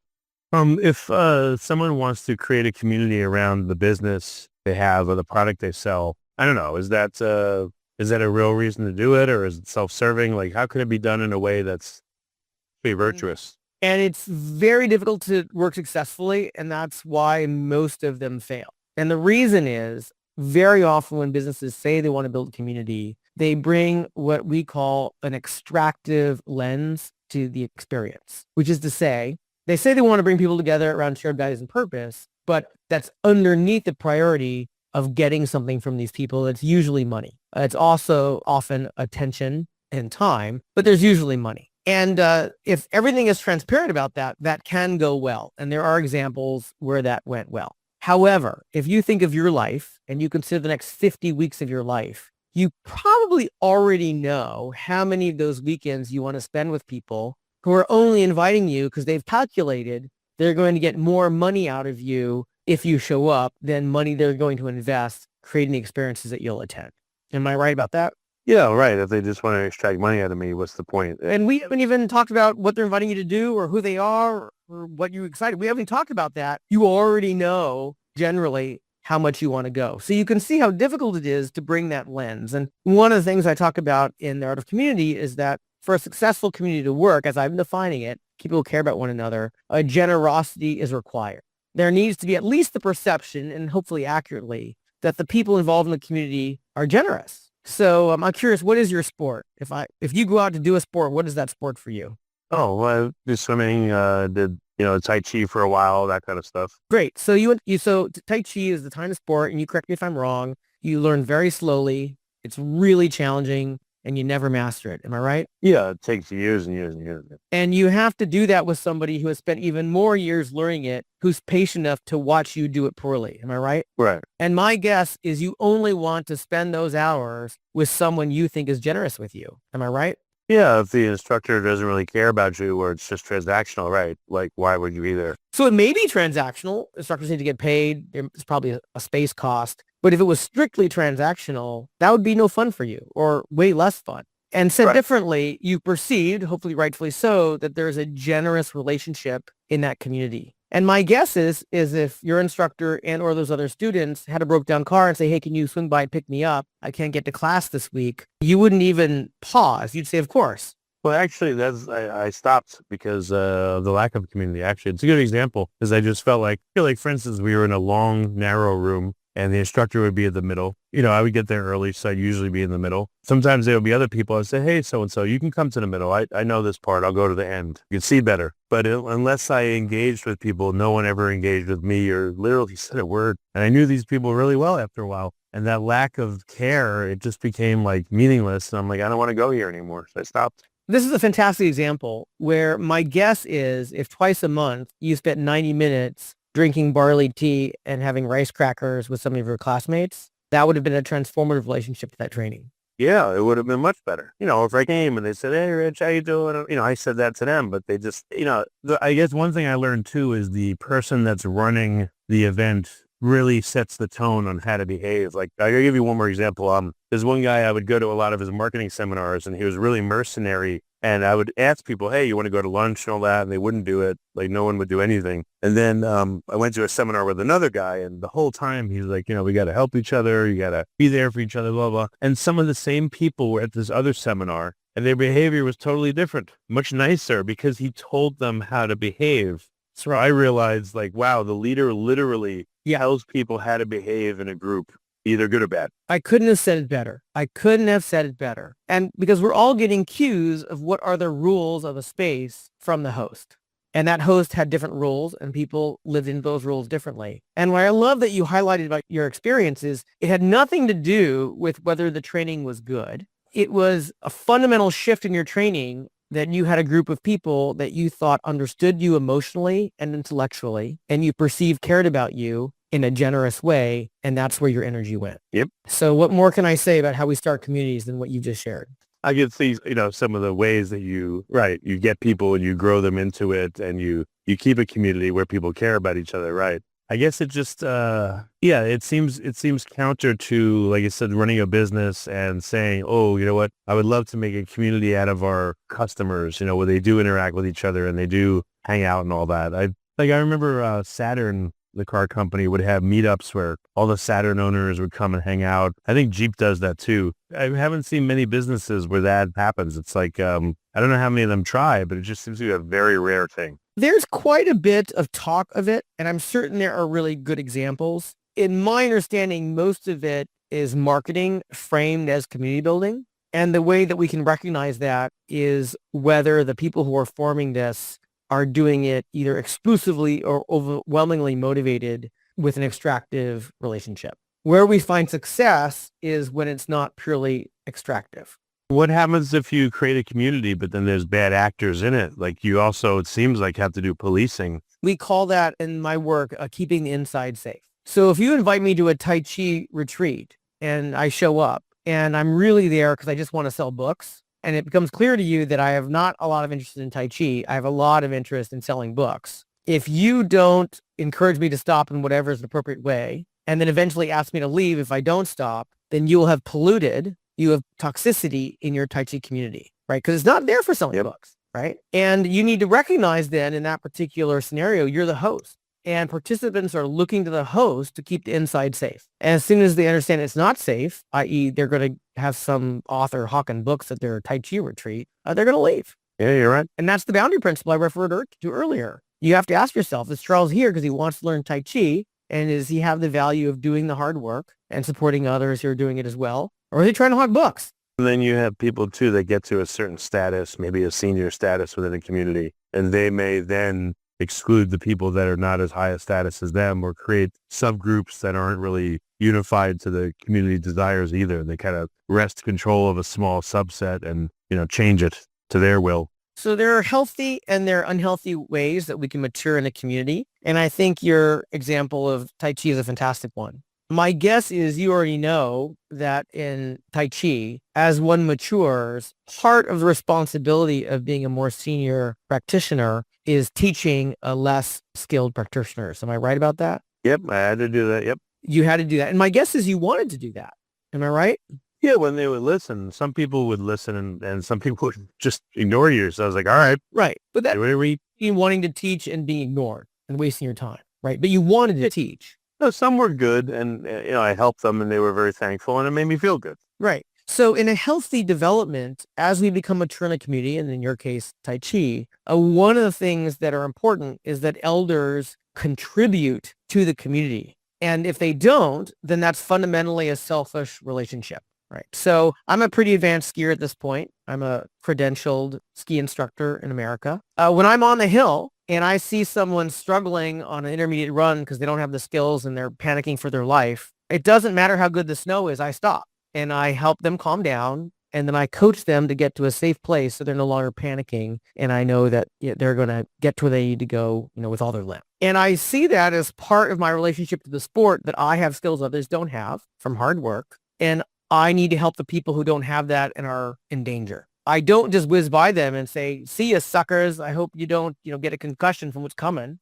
If someone wants to create a community around the business they have or the product they sell, I don't know, is that a real reason to do it, or is it self-serving? Like, how can it be done in a way that's pretty virtuous?
And it's very difficult to work successfully, and that's why most of them fail. And the reason is very often when businesses say they want to build a community, they bring what we call an extractive lens to the experience, which is to say, they say they want to bring people together around shared values and purpose, but that's underneath the priority of getting something from these people. It's usually money. It's also often attention and time, but there's usually money. And if everything is transparent about that, that can go well. And there are examples where that went well. However, if you think of your life and you consider the next 50 weeks of your life, you probably already know how many of those weekends you want to spend with people who are only inviting you because they've calculated they're going to get more money out of you if you show up than money they're going to invest creating the experiences that you'll attend. Am I right about that?
Yeah, right. If they just want to extract money out of me, what's the point?
And we haven't even talked about what they're inviting you to do or who they are or what you're excited. We haven't talked about that. You already know generally how much you want to go. So you can see how difficult it is to bring that lens. And one of the things I talk about in the Art of Community is that for a successful community to work, as I'm defining it, people care about one another, a generosity is required. There needs to be at least the perception, and hopefully accurately, that the people involved in the community are generous. So I'm curious, what is your sport? If you go out to do a sport, what is that sport for you?
Oh, well, I did swimming, did Tai Chi for a while, that kind of stuff.
Great. So so Tai Chi is the kind of sport, and you correct me if I'm wrong, you learn very slowly. It's really challenging, and you never master it. Am I right?
Yeah, it takes years and years and years.
And you have to do that with somebody who has spent even more years learning it, who's patient enough to watch you do it poorly. Am I right?
Right.
And my guess is you only want to spend those hours with someone you think is generous with you. Am I right?
Yeah, if the instructor doesn't really care about you or it's just transactional, right? Like, why would you be there?
So it may be transactional. Instructors need to get paid. There's probably a space cost. But if it was strictly transactional, that would be no fun for you or way less fun. And said differently, you perceived, hopefully rightfully so, that there's a generous relationship in that community. And my guess is if your instructor and or those other students had a broke down car and say, hey, can you swing by and pick me up? I can't get to class this week. You wouldn't even pause. You'd say, of course.
Well, actually, I stopped because of the lack of community. Actually, it's a good example because I just feel like, for instance, we were in a long, narrow room and the instructor would be in the middle. I would get there early, so I'd usually be in the middle. Sometimes there would be other people. I'd say, hey, so-and-so, you can come to the middle. I know this part. I'll go to the end. You can see better. But unless I engaged with people, no one ever engaged with me or literally said a word. And I knew these people really well after a while. And that lack of care, it just became like meaningless. And I'm like, I don't want to go here anymore. So I stopped.
This is a fantastic example where my guess is if twice a month you spent 90 minutes drinking barley tea and having rice crackers with some of your classmates, that would have been a transformative relationship to that training.
Yeah, it would have been much better. If I came and they said, hey, Rich, how you doing? I said that to them, but they just, I guess one thing I learned too is the person that's running the event really sets the tone on how to behave. Like, I'll give you one more example. There's one guy, I would go to a lot of his marketing seminars and he was really mercenary. And I would ask people, hey, you want to go to lunch and all that? And they wouldn't do it. Like, no one would do anything. And then I went to a seminar with another guy, and the whole time he's like, we got to help each other. You got to be there for each other, blah, blah. And some of the same people were at this other seminar, and their behavior was totally different, much nicer, because he told them how to behave. So I realized like, wow, the leader literally
Yeah.
tells people how to behave in a group, either good or bad.
I couldn't have said it better. I couldn't have said it better. And because we're all getting cues of what are the rules of a space from the host. And that host had different rules and people lived in those rules differently. And what I love that you highlighted about your experiences, it had nothing to do with whether the training was good. It was a fundamental shift in your training that you had a group of people that you thought understood you emotionally and intellectually, and you perceived cared about you in a generous way, and that's where your energy went.
Yep.
So what more can I say about how we start communities than what you just shared?
I could see, some of the ways that you get people and you grow them into it and you keep a community where people care about each other, right? I guess it just, it seems counter to, like I said, running a business and saying, oh, you know what, I would love to make a community out of our customers, where they do interact with each other and they do hang out and all that. I remember Saturn, the car company, would have meetups where all the Saturn owners would come and hang out. I think Jeep does that too. I haven't seen many businesses where that happens. It's like, I don't know how many of them try, but it just seems to be a very rare thing.
There's quite a bit of talk of it, and I'm certain there are really good examples. In my understanding, most of it is marketing framed as community building. And the way that we can recognize that is whether the people who are forming this are doing it either exclusively or overwhelmingly motivated with an extractive relationship. Where we find success is when it's not purely extractive.
What happens if you create a community, but then there's bad actors in it? Like you also, it seems like, have to do policing.
We call that in my work, keeping the inside safe. So if you invite me to a Tai Chi retreat and I show up and I'm really there because I just want to sell books, and it becomes clear to you that I have not a lot of interest in Tai Chi, I have a lot of interest in selling books. If you don't encourage me to stop in whatever is an appropriate way, and then eventually ask me to leave if I don't stop, then you will have polluted, you have toxicity in your Tai Chi community, right? Because it's not there for selling books, right? And you need to recognize then in that particular scenario, you're the host. And participants are looking to the host to keep the inside safe. And as soon as they understand it's not safe, i.e. they're going to have some author hawking books at their Tai Chi retreat, they're going to leave.
Yeah, you're right.
And that's the boundary principle I referred to earlier. You have to ask yourself, is Charles here because he wants to learn Tai Chi? And does he have the value of doing the hard work and supporting others who are doing it as well? Or is he trying to hawk books?
And then you have people too that get to a certain status, maybe a senior status within a community, and they may then exclude the people that are not as high a status as them or create subgroups that aren't really unified to the community desires either. They kind of wrest control of a small subset and, change it to their will.
So there are healthy and there are unhealthy ways that we can mature in a community. And I think your example of Tai Chi is a fantastic one. My guess is you already know that in Tai Chi, as one matures, part of the responsibility of being a more senior practitioner is teaching a less skilled practitioners. Am I right about that?
Yep, I had to do that. Yep.
You had to do that. And my guess is you wanted to do that. Am I right?
Yeah, when they would listen, some people would listen and some people would just ignore you. So I was like, all right.
Right. But that
we
wanting to teach and being ignored and wasting your time, right? But you wanted to teach.
No, some were good and, I helped them and they were very thankful and it made me feel good.
Right. So in a healthy development, as we become mature in a community, and in your case, Tai Chi, one of the things that are important is that elders contribute to the community. And if they don't, then that's fundamentally a selfish relationship. Right. So I'm a pretty advanced skier at this point. I'm a credentialed ski instructor in America. When I'm on the hill and I see someone struggling on an intermediate run because they don't have the skills and they're panicking for their life, it doesn't matter how good the snow is. I stop and I help them calm down. And then I coach them to get to a safe place so they're no longer panicking. And I know that they're going to get to where they need to go, with all their limb. And I see that as part of my relationship to the sport, that I have skills others don't have from hard work. And I need to help the people who don't have that and are in danger. I don't just whiz by them and say, see ya, suckers. I hope you don't, get a concussion from what's coming.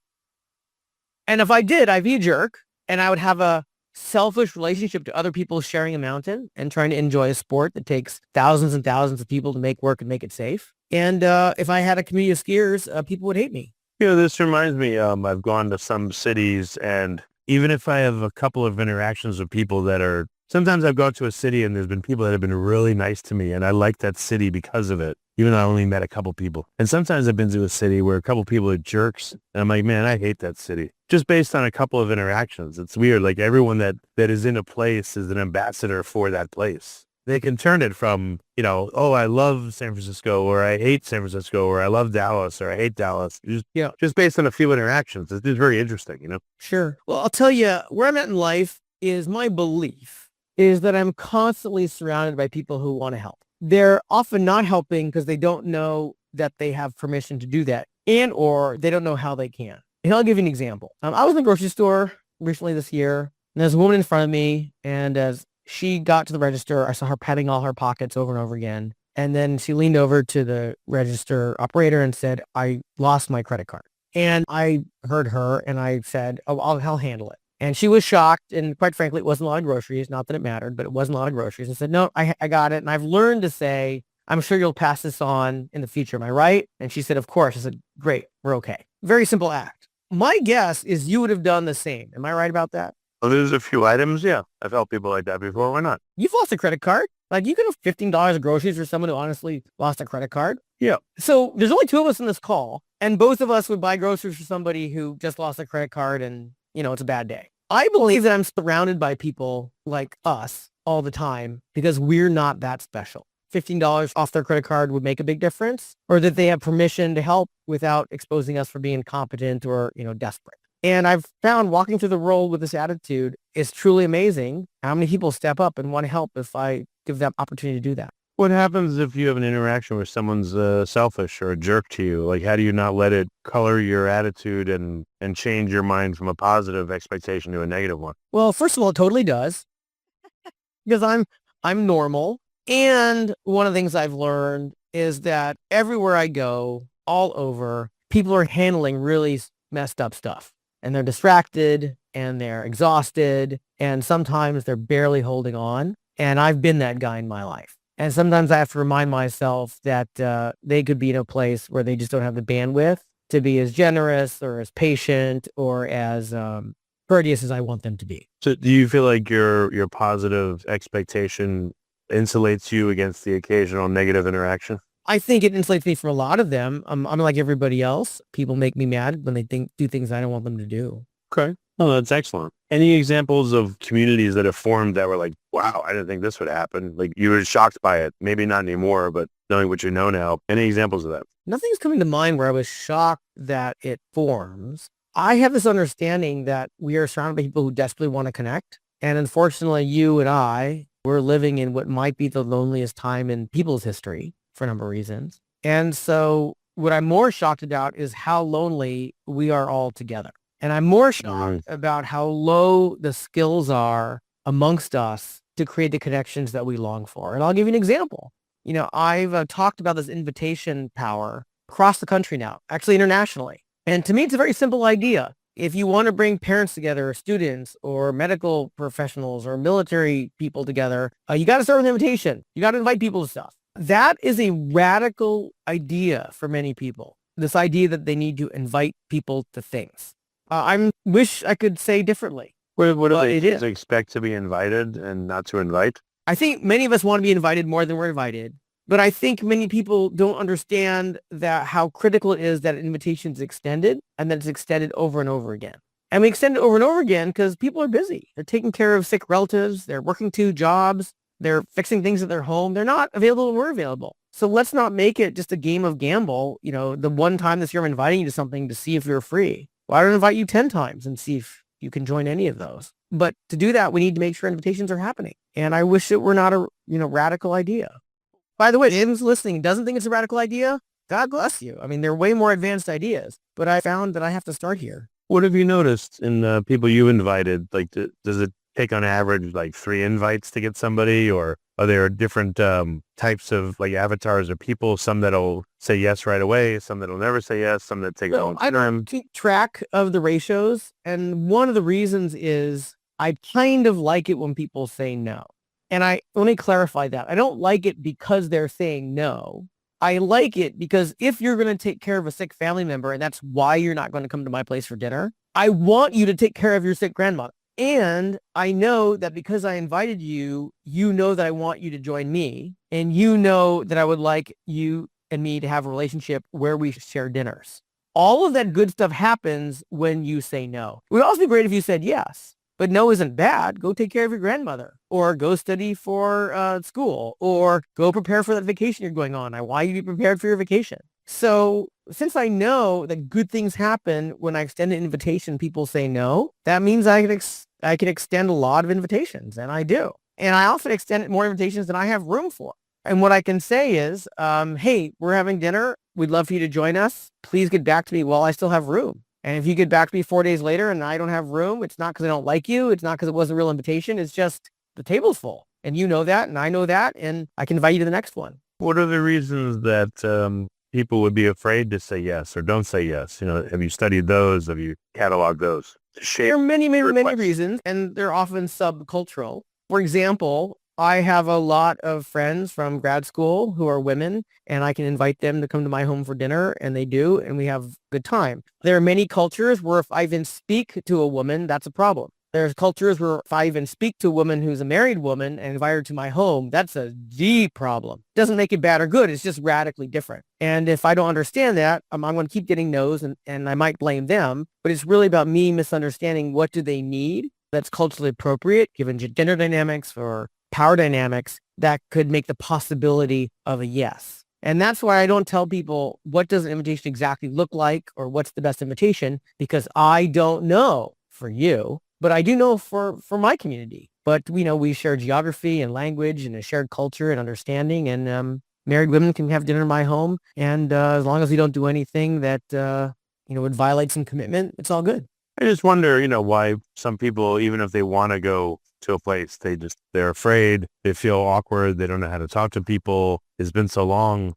And if I did, I'd be a jerk and I would have a selfish relationship to other people sharing a mountain and trying to enjoy a sport that takes thousands and thousands of people to make work and make it safe. And if I had a community of skiers, people would hate me.
This reminds me, I've gone to some cities and even if I have a couple of interactions with people that are sometimes I've gone to a city and there's been people that have been really nice to me, and I like that city because of it, even though I only met a couple people. And sometimes I've been to a city where a couple people are jerks, and I'm like, man, I hate that city. Just based on a couple of interactions. It's weird. Like everyone that is in a place is an ambassador for that place. They can turn it from, oh, I love San Francisco, or I hate San Francisco, or I love Dallas, or I hate Dallas. Just based on a few interactions. It's very interesting.
Sure. Well, I'll tell you, where I'm at in life is my belief is that I'm constantly surrounded by people who want to help. They're often not helping because they don't know that they have permission to do that, and or they don't know how they can. And I'll give you an example. I was in the grocery store recently this year, and there's a woman in front of me, and as she got to the register, I saw her patting all her pockets over and over again. And then she leaned over to the register operator and said, I lost my credit card. And I heard her and I said, oh, I'll handle it. And she was shocked. And quite frankly, it wasn't a lot of groceries. Not that it mattered, but it wasn't a lot of groceries. And said, no, I got it. And I've learned to say, I'm sure you'll pass this on in the future. Am I right? And she said, of course. I said, great. We're okay. Very simple act. My guess is you would have done the same. Am I right about that?
Well, there's a few items. Yeah. I've helped people like that before. Why not?
You've lost a credit card. Like you could have $15 of groceries for someone who honestly lost a credit card.
Yeah.
So there's only two of us in this call, and both of us would buy groceries for somebody who just lost a credit card and, it's a bad day. I believe that I'm surrounded by people like us all the time because we're not that special. $15 off their credit card would make a big difference, or that they have permission to help without exposing us for being incompetent or, desperate. And I've found walking through the world with this attitude is truly amazing. How many people step up and want to help if I give them opportunity to do that?
What happens if you have an interaction where someone's selfish or a jerk to you? Like, how do you not let it color your attitude and change your mind from a positive expectation to a negative one?
Well, first of all, it totally does because I'm normal. And one of the things I've learned is that everywhere I go, all over, people are handling really messed up stuff. And they're distracted and they're exhausted. And sometimes they're barely holding on. And I've been that guy in my life. And sometimes I have to remind myself that they could be in a place where they just don't have the bandwidth to be as generous or as patient or as courteous as I want them to be.
So do you feel like your positive expectation insulates you against the occasional negative interaction?
I think it insulates me from a lot of them. I'm like everybody else. People make me mad when they do things I don't want them to do.
Okay. Oh, that's excellent. Any examples of communities that have formed that were like, wow, I didn't think this would happen. Like you were shocked by it. Maybe not anymore, but knowing what you know now. Any examples of that?
Nothing's coming to mind where I was shocked that it forms. I have this understanding that we are surrounded by people who desperately want to connect. And unfortunately, you and we're living in what might be the loneliest time in people's history for a number of reasons. And so what I'm more shocked about is how lonely we are all together. And I'm more shocked about how low the skills are amongst us to create the connections that we long for. And I'll give you an example. I've talked about this invitation power across the country now, actually internationally. And to me, it's a very simple idea. If you want to bring parents together, or students, or medical professionals, or military people together, you got to start with an invitation. You got to invite people to stuff. That is a radical idea for many people. This idea that they need to invite people to things. I wish I could say differently.
What do they expect to be invited and not to invite?
I think many of us want to be invited more than we're invited. But I think many people don't understand that how critical it is that an invitation is extended and that it's extended over and over again. And we extend it over and over again because people are busy. They're taking care of sick relatives. They're working 2 jobs. They're fixing things at their home. They're not available when we're available. So let's not make it just a game of gamble. The one time this year I'm inviting you to something to see if you're free. Well, I don't invite you 10 times and see if you can join any of those. But to do that, we need to make sure invitations are happening. And I wish it were not a radical idea. By the way, anyone who's listening doesn't think it's a radical idea, God bless you. I mean, they're way more advanced ideas. But I found that I have to start here.
What have you noticed in people you invited? Like, does it take on average like 3 invites to get somebody, or are there different types of like avatars or people? Some that'll say yes right away, some that'll never say yes, some that take a long time.
I don't keep track of the ratios, and one of the reasons is I kind of like it when people say no. And let me clarify that. I don't like it because they're saying no. I like it because if you're going to take care of a sick family member and that's why you're not going to come to my place for dinner, I want you to take care of your sick grandmother. And I know that because I invited you, you know that I want you to join me. And you know that I would like you and me to have a relationship where we share dinners. All of that good stuff happens when you say no. It would also be great if you said yes. But no isn't bad. Go take care of your grandmother, or go study for school, or go prepare for that vacation you're going on. I want you to be prepared for your vacation. So since I know that good things happen when I extend an invitation, people say no, that means I can extend a lot of invitations, and I do. And I often extend more invitations than I have room for. And what I can say is, hey, we're having dinner. We'd love for you to join us. Please get back to me while I still have room. And if you get back to me 4 days later and I don't have room, it's not because I don't like you. It's not because it wasn't a real invitation. It's just the table's full. And you know that, and I know that, and I can invite you to the next one.
What are the reasons that people would be afraid to say yes or don't say yes? Have you studied those? Have you cataloged those?
There are many reasons, and they're often subcultural. For example, I have a lot of friends from grad school who are women, and I can invite them to come to my home for dinner, and they do, and we have a good time. There are many cultures where if I even speak to a woman, that's a problem. There's cultures where if I even speak to a woman who's a married woman and invite her to my home, that's a deep problem. It doesn't make it bad or good. It's just radically different. And if I don't understand that, I'm going to keep getting no's, and I might blame them. But it's really about me misunderstanding what do they need that's culturally appropriate, given gender dynamics or power dynamics that could make the possibility of a yes. And that's why I don't tell people what does an invitation exactly look like or what's the best invitation, because I don't know for you, but I do know for my community. But we share geography and language and a shared culture and understanding, and married women can have dinner in my home. And as long as we don't do anything that, would violate some commitment, it's all good.
I just wonder, why some people, even if they want to go to a place, they're afraid, they feel awkward, they don't know how to talk to people. It's been so long,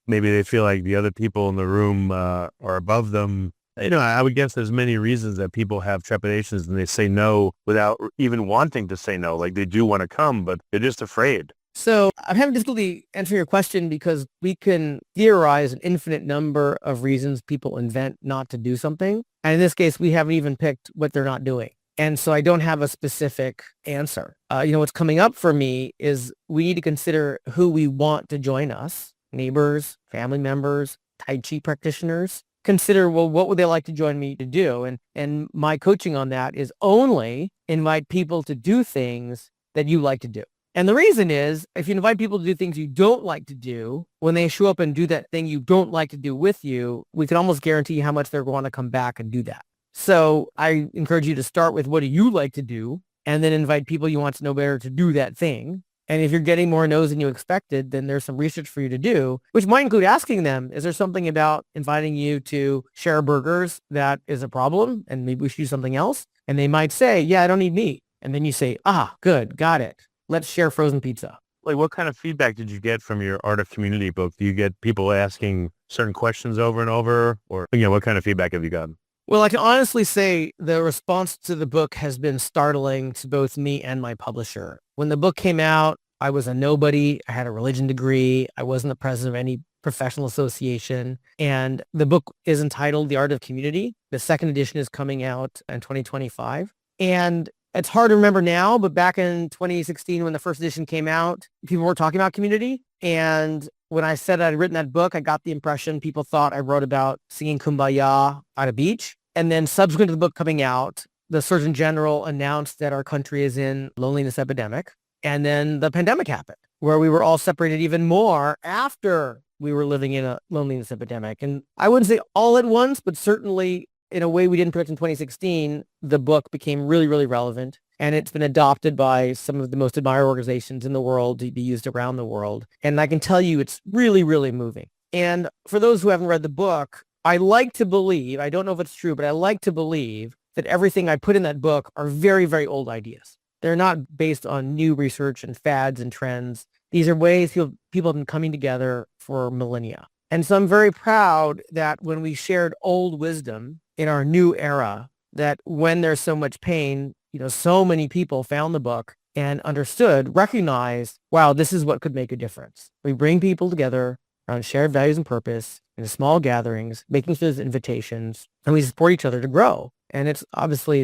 maybe they feel like the other people in the room are above them. I would guess there's many reasons that people have trepidations and they say no without even wanting to say no. Like they do want to come, but they're just afraid.
So I'm having difficulty answering your question because we can theorize an infinite number of reasons people invent not to do something. And in this case, we haven't even picked what they're not doing. And so I don't have a specific answer. What's coming up for me is we need to consider who we want to join us, neighbors, family members, Tai Chi practitioners. Consider, well, what would they like to join me to do? And my coaching on that is only invite people to do things that you like to do. And the reason is, if you invite people to do things you don't like to do, when they show up and do that thing you don't like to do with you, we can almost guarantee how much they're going to come back and do that. So I encourage you to start with what do you like to do, and then invite people you want to know better to do that thing. And if you're getting more no's than you expected, then there's some research for you to do, which might include asking them, is there something about inviting you to share burgers that is a problem, and maybe we should do something else? And they might say, yeah, I don't eat meat. And then you say, good, got it. Let's share frozen pizza.
Like, what kind of feedback did you get from your Art of Community book? Do you get people asking certain questions over and over? Or, what kind of feedback have you gotten?
Well, I can honestly say the response to the book has been startling to both me and my publisher. When the book came out, I was a nobody. I had a religion degree. I wasn't the president of any professional association. And the book is entitled The Art of Community. The second edition is coming out in 2025. And it's hard to remember now, but back in 2016, when the first edition came out, people were talking about community. And when I said I'd written that book, I got the impression people thought I wrote about singing Kumbaya at a beach. And then subsequent to the book coming out, the Surgeon General announced that our country is in loneliness epidemic. And then the pandemic happened, where we were all separated even more after we were living in a loneliness epidemic. And I wouldn't say all at once, but certainly in a way we didn't predict in 2016, the book became really, really relevant. And it's been adopted by some of the most admired organizations in the world to be used around the world. And I can tell you it's really, really moving. And for those who haven't read the book, I like to believe, I don't know if it's true, but I like to believe that everything I put in that book are very, very old ideas. They're not based on new research and fads and trends. These are ways people have been coming together for millennia. And so I'm very proud that when we shared old wisdom in our new era, that when there's so much pain, so many people found the book and understood, recognized, wow, this is what could make a difference. We bring people together around shared values and purpose in small gatherings, making sure there's invitations, and we support each other to grow. And it's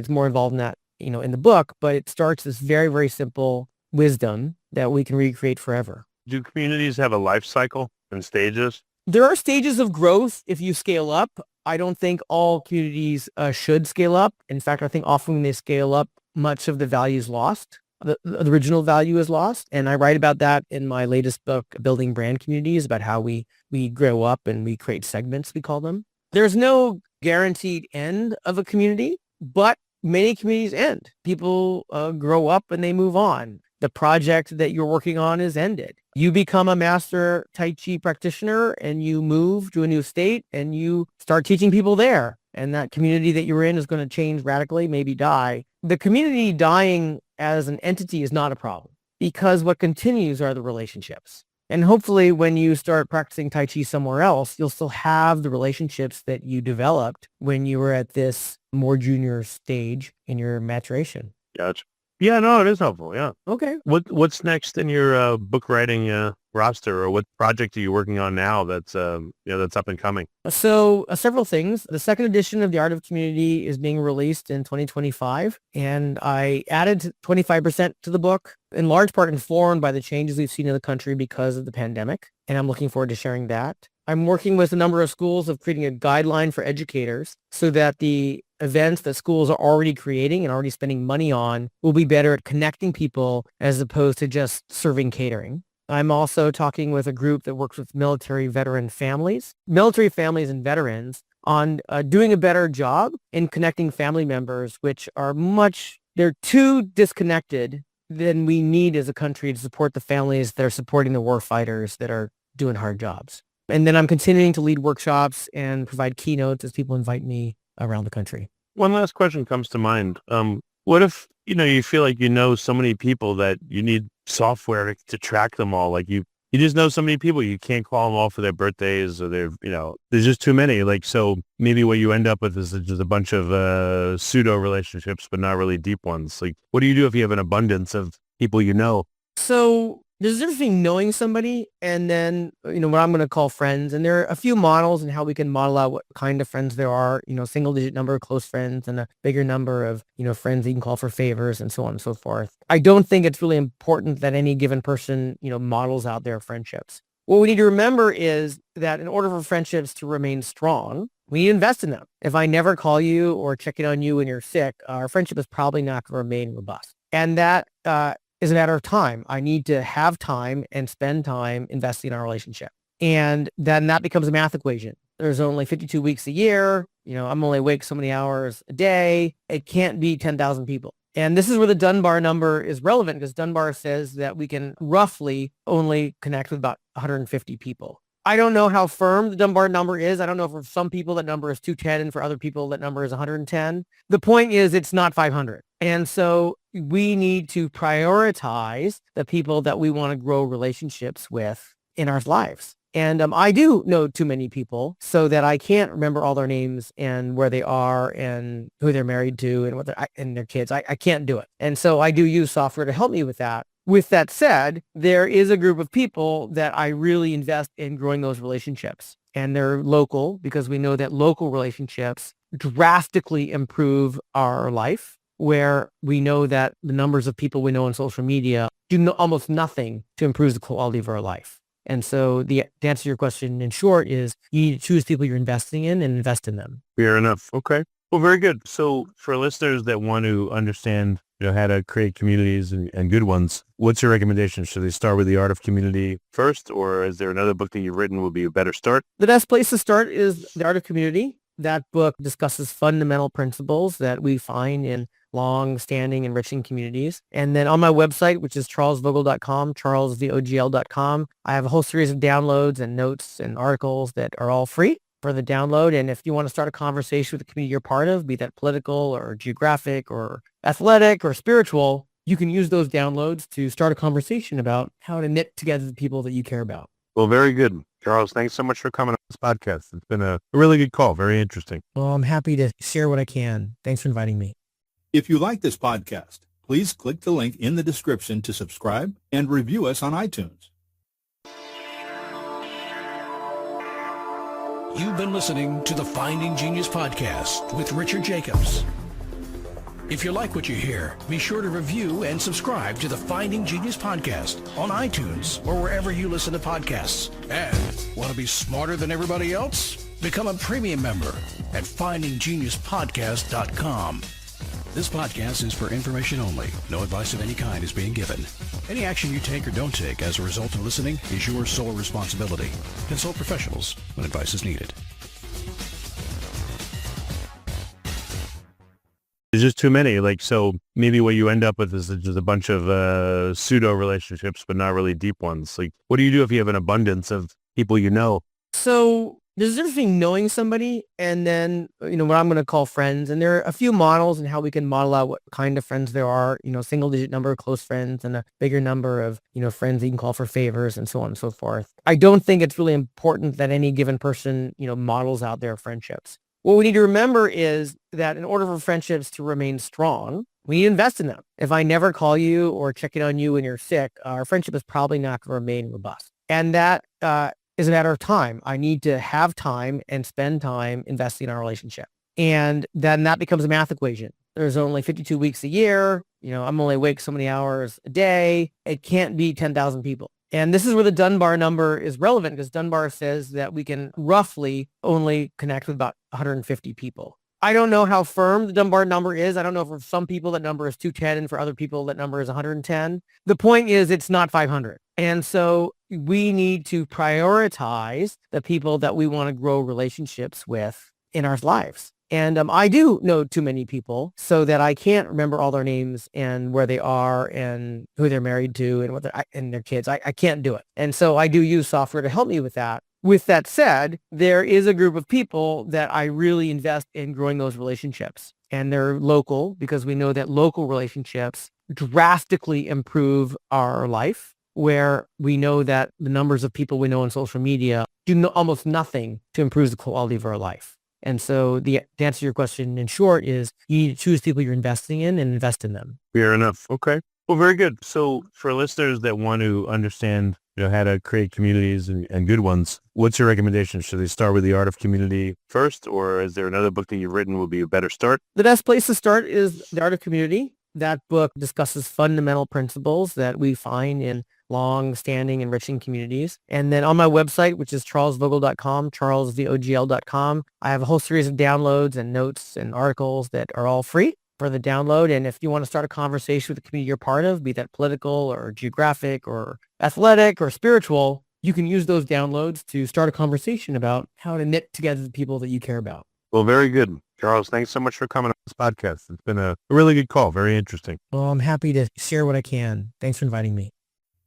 more involved than that in the book, but it starts this very, very simple wisdom that we can recreate forever.
Do communities have a life cycle and stages?
There are stages of growth if you scale up. I don't think all communities should scale up. In fact, I think often when they scale up, much of the value is lost. The original value is lost. And I write about that in my latest book, Building Brand Communities, about how we grow up and we create segments, we call them. There's no guaranteed end of a community, but many communities end. People grow up and they move on. The project that you're working on is ended. You become a master Tai Chi practitioner and you move to a new state and you start teaching people there. And that community that you're in is going to change radically, maybe die. The community dying as an entity is not a problem because what continues are the relationships. And hopefully when you start practicing Tai Chi somewhere else, you'll still have the relationships that you developed when you were at this more junior stage in your maturation.
Gotcha. Yeah, no, it is helpful. Yeah.
Okay.
What's next in your book writing roster, or what project are you working on now that's that's up and coming?
So several things. The second edition of The Art of Community is being released in 2025, and I added 25% to the book, in large part informed by the changes we've seen in the country because of the pandemic, and I'm looking forward to sharing that. I'm working with a number of schools of creating a guideline for educators so that the events that schools are already creating and already spending money on will be better at connecting people as opposed to just serving catering. I'm also talking with a group that works with military veteran families and veterans on doing a better job in connecting family members, which are they're too disconnected than we need as a country to support the families that are supporting the war fighters that are doing hard jobs. And then I'm continuing to lead workshops and provide keynotes as people invite me around the country.
One last question comes to mind. What if, you feel like so many people that you need software to track them all? Like you just know so many people, you can't call them all for their birthdays or there's just too many. Like, so maybe what you end up with is just a bunch of pseudo relationships, but not really deep ones. Like, what do you do if you have an abundance of people you know?
So there's a difference between knowing somebody and then, what I'm going to call friends. And there are a few models in how we can model out what kind of friends there are, single digit number of close friends and a bigger number of, friends that you can call for favors and so on and so forth. I don't think it's really important that any given person, models out their friendships. What we need to remember is that in order for friendships to remain strong, we need to invest in them. If I never call you or check in on you when you're sick, our friendship is probably not going to remain robust. And that, is a matter of time. I need to have time and spend time investing in our relationship. And then that becomes a math equation. There's only 52 weeks a year. I'm only awake so many hours a day. It can't be 10,000 people. And this is where the Dunbar number is relevant because Dunbar says that we can roughly only connect with about 150 people. I don't know how firm the Dunbar number is. I don't know if for some people that number is 210 and for other people that number is 110. The point is it's not 500. And so we need to prioritize the people that we want to grow relationships with in our lives. And I do know too many people so that I can't remember all their names and where they are and who they're married to and their kids. I can't do it. And so I do use software to help me with that. With that said, there is a group of people that I really invest in growing those relationships. And they're local because we know that local relationships drastically improve our life, where we know that the numbers of people we know on social media do almost nothing to improve the quality of our life. And so the answer to your question in short is you need to choose people you're investing in and invest in them.
Fair enough. Okay. Well, very good. So for listeners that want to understand how to create communities and good ones, what's your recommendation? Should they start with The Art of Community first, or is there another book that you've written would be a better start?
The best place to start is The Art of Community. That book discusses fundamental principles that we find in long-standing, enriching communities. And then on my website, which is charlesvogl.com, charlesvogl.com, I have a whole series of downloads and notes and articles that are all free for the download. And if you want to start a conversation with the community you're part of, be that political or geographic or athletic or spiritual, you can use those downloads to start a conversation about how to knit together the people that you care about.
Well, very good. Charles, thanks so much for coming on this podcast. It's been a really good call. Very interesting.
Well, I'm happy to share what I can. Thanks for inviting me.
If you like this podcast, please click the link in the description to subscribe and review us on iTunes.
You've been listening to the Finding Genius podcast with Richard Jacobs. If you like what you hear, be sure to review and subscribe to the Finding Genius podcast on iTunes or wherever you listen to podcasts. And want to be smarter than everybody else? Become a premium member at findinggeniuspodcast.com. This podcast is for information only. No advice of any kind is being given. Any action you take or don't take as a result of listening is your sole responsibility. Consult professionals when advice is needed.
There's just too many. So maybe what you end up with is just a bunch of pseudo relationships, but not really deep ones. What do you do if you have an abundance of people you know?
So there's a difference between knowing somebody and then, what I'm going to call friends. And there are a few models and how we can model out what kind of friends there are, single digit number of close friends and a bigger number of, friends that you can call for favors and so on and so forth. I don't think it's really important that any given person, models out their friendships. What we need to remember is that in order for friendships to remain strong, we need to invest in them. If I never call you or check in on you when you're sick, our friendship is probably not going to remain robust. And that is a matter of time. I need to have time and spend time investing in our relationship. And then that becomes a math equation. There's only 52 weeks a year. I'm only awake so many hours a day. It can't be 10,000 people. And this is where the Dunbar number is relevant because Dunbar says that we can roughly only connect with about 150 people. I don't know how firm the Dunbar number is. I don't know if for some people that number is 210 and for other people that number is 110. The point is it's not 500. And so we need to prioritize the people that we want to grow relationships with in our lives. And I do know too many people so that I can't remember all their names and where they are and who they're married to and and their kids. I can't do it. And so I do use software to help me with that. With that said, there is a group of people that I really invest in growing those relationships. And they're local because we know that local relationships drastically improve our life, where we know that the numbers of people we know on social media do almost nothing to improve the quality of our life. And so to answer your question in short is you need to choose people you're investing in and invest in them.
Fair enough. Okay. Well, very good. So for listeners that want to understand how to create communities and good ones, what's your recommendation? Should they start with The Art of Community first, or is there another book that you've written will be a better start?
The best place to start is The Art of Community. That book discusses fundamental principles that we find in long-standing, enriching communities. And then on my website, which is charlesvogl.com, charlesvogl.com, I have a whole series of downloads and notes and articles that are all free for the download. And if you want to start a conversation with the community you're part of, be that political or geographic or athletic or spiritual, you can use those downloads to start a conversation about how to knit together the people that you care about.
Well, very good. Charles, thanks so much for coming on this podcast. It's been a really good call. Very interesting.
Well, I'm happy to share what I can. Thanks for inviting me.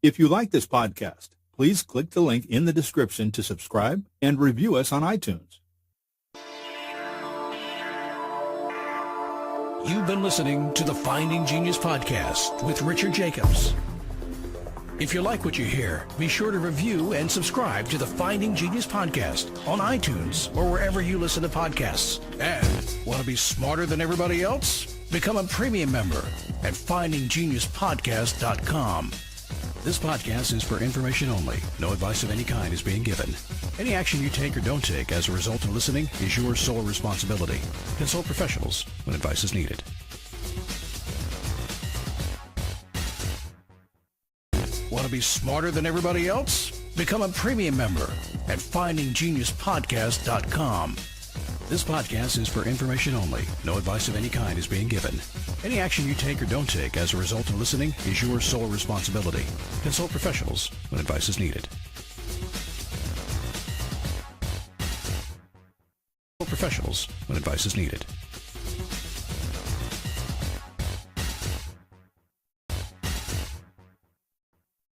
If you like this podcast, please click the link in the description to subscribe and review us on iTunes.
You've been listening to the Finding Genius podcast with Richard Jacobs. If you like what you hear, be sure to review and subscribe to the Finding Genius podcast on iTunes or wherever you listen to podcasts. And want to be smarter than everybody else? Become a premium member at findinggeniuspodcast.com. This podcast is for information only. No advice of any kind is being given. Any action you take or don't take as a result of listening is your sole responsibility. Consult professionals when advice is needed. Want to be smarter than everybody else? Become a premium member at findinggeniuspodcast.com. This podcast is for information only. No advice of any kind is being given. Any action you take or don't take as a result of listening is your sole responsibility. Consult professionals when advice is needed. Consult professionals when advice is needed.